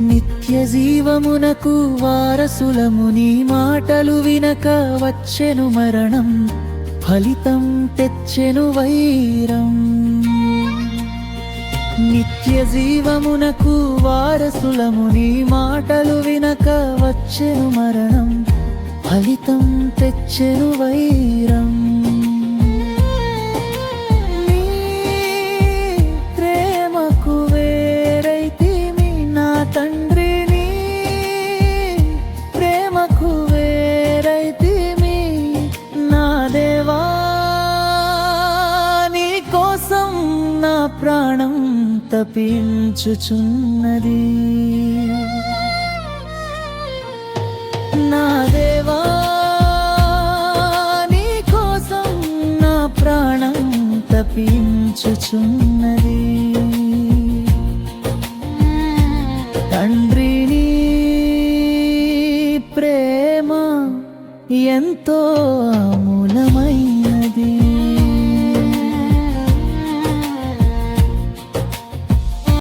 నిత్య జీవమునకు వారసులము నీ మాటలు వినక వచ్చెను మరణం, ఫలితం తెచ్చెను వైరం. నిత్య జీవమునకు వారసులము నీ మాటలు వినక వచ్చెను మరణం, ఫలితం తెచ్చెను వైరం. నీ ప్రేమకు వేరైతిమి నా తండ్రి, నీ ప్రేమకు వేరైతిమి నా దేవా. నీ కోసం నా ప్రాణం తపించుచున్నది నా దేవా. నీ కోసం నా ప్రాణం తపించుచున్నది. తండ్రి నీ ప్రేమ ఎంతో